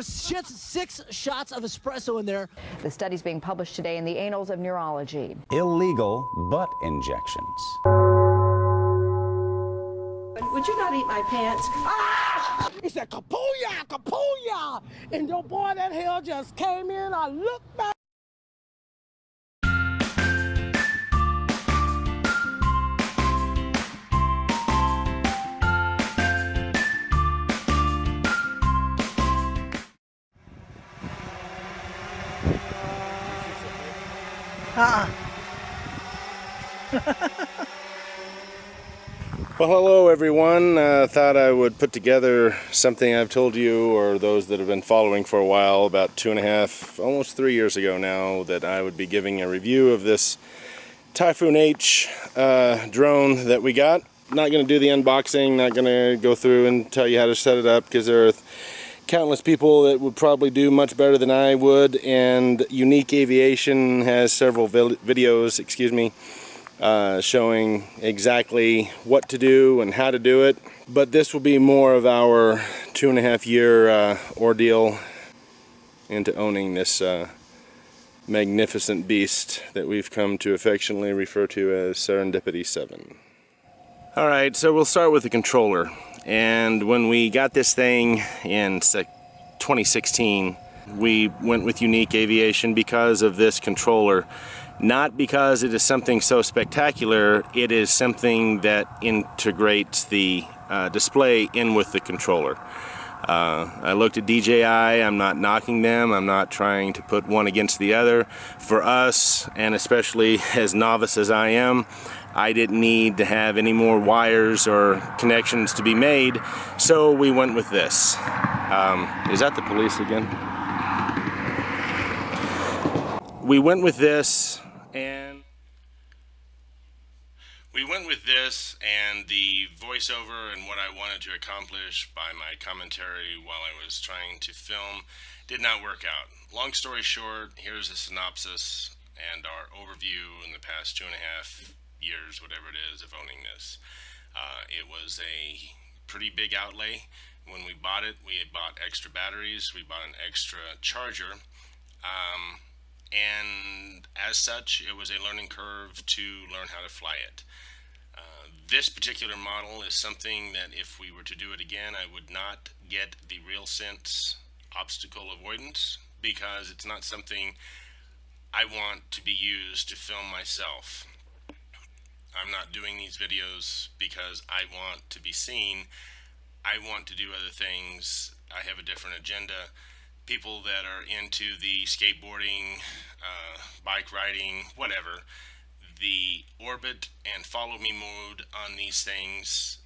There's 6 shots of espresso in there. The study's being published today in the Annals of Neurology. Illegal butt injections. Would you not eat my pants? Ah! He said, kapooyah, kapooyah! And your boy, that hell just came in. I looked back. Well, hello everyone. Thought I would put together something I've told you, or those that have been following for a while, about 2.5, almost 3 years ago now, that I would be giving a review of this Typhoon H drone that we got. Not going to do the unboxing, not going to go through and tell you how to set it up, because there are countless people that would probably do much better than I would, and Yuneec Aviation has several videos, showing exactly what to do and how to do it. But this will be more of our 2.5 year ordeal into owning this magnificent beast that we've come to affectionately refer to as Serendipity 7. Alright, so we'll start with the controller. And when we got this thing in 2016, we went with Yuneec Aviation because of this controller. Not because it is something so spectacular, it is something that integrates the display in with the controller. I looked at DJI, I'm not knocking them, I'm not trying to put one against the other. For us, and especially as novice as I am, I didn't need to have any more wires or connections to be made, so we went with this. Is that the police again? We went with this, and the voiceover and what I wanted to accomplish by my commentary while I was trying to film did not work out. Long story short, here's a synopsis and our overview in the past 2.5 years, whatever it is, of owning this. It was a pretty big outlay. When we bought it, we had bought extra batteries, we bought an extra charger, and as such, it was a learning curve to learn how to fly it. This particular model is something that if we were to do it again, I would not get the RealSense obstacle avoidance, because it's not something I want to be used to film myself. I'm not doing these videos because I want to be seen. I want to do other things. I have a different agenda. People that are into the skateboarding, bike riding, whatever, the orbit and follow me mode on these things,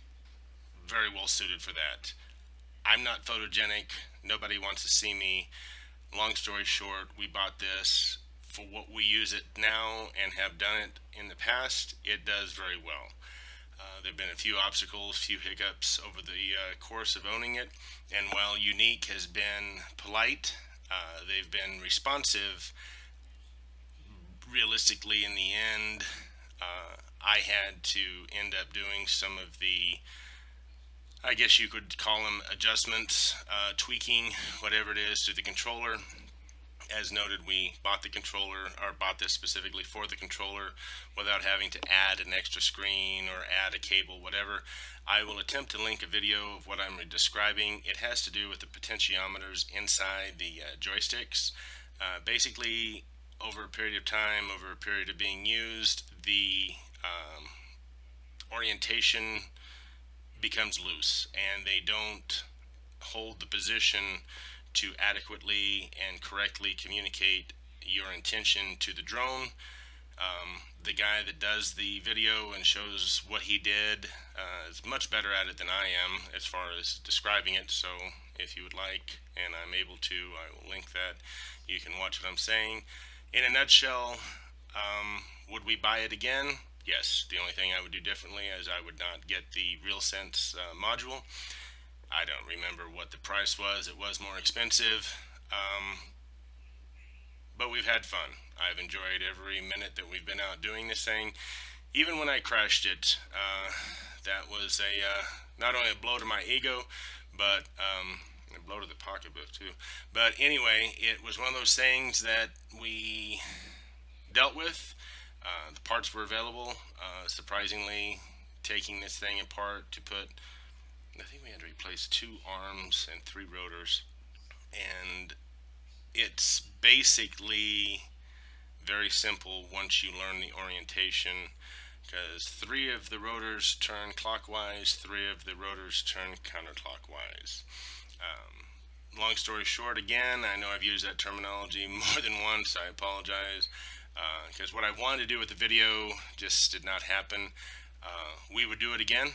very well suited for that. I'm not photogenic. Nobody wants to see me. Long story short, we bought this for what we use it now and have done it in the past. It does very well. There have been a few obstacles, few hiccups over the course of owning it, and while Yuneec has been polite, they've been responsive. Realistically, in the end, I had to end up doing some of the, I guess you could call them adjustments, tweaking, whatever it is, to the controller. As noted, we bought the controller, or bought this specifically for the controller, without having to add an extra screen or add a cable, whatever. I will attempt to link a video of what I'm describing. It has to do with the potentiometers inside the joysticks. Basically, over a period of time, over a period of being used, the orientation becomes loose, and they don't hold the position to adequately and correctly communicate your intention to the drone. The guy that does the video and shows what he did is much better at it than I am as far as describing it, so if you would like, and I'm able to, I will link that. You can watch what I'm saying. In a nutshell, would we buy it again? Yes. The only thing I would do differently is I would not get the RealSense module. I don't remember what the price was. It was more expensive, but we've had fun. I've enjoyed every minute that we've been out doing this thing. Even when I crashed it, that was a not only a blow to my ego, but And blow to the pocketbook too. But anyway, it was one of those things that we dealt with. The parts were available. Surprisingly, taking this thing apart to put, I think we had to replace 2 arms and 3 rotors. And it's basically very simple once you learn the orientation, because 3 of the rotors turn clockwise, 3 of the rotors turn counterclockwise. Long story short, again, I know I've used that terminology more than once. I apologize, because what I wanted to do with the video just did not happen. We would do it again.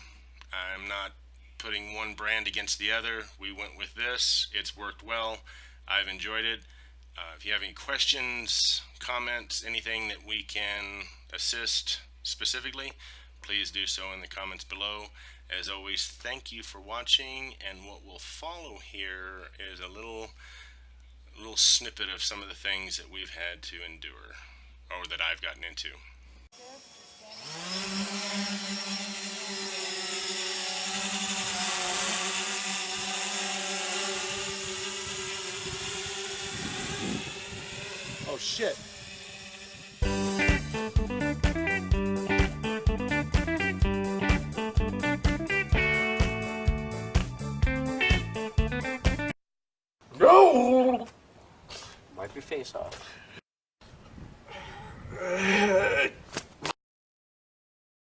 I'm not putting one brand against the other. We went with this. It's worked well. I've enjoyed it. If you have any questions, comments, anything that we can assist specifically, please do so in the comments below. As always, thank you for watching, and what will follow here is a little snippet of some of the things that we've had to endure, or that I've gotten into. Oh shit. No! Wipe your face off.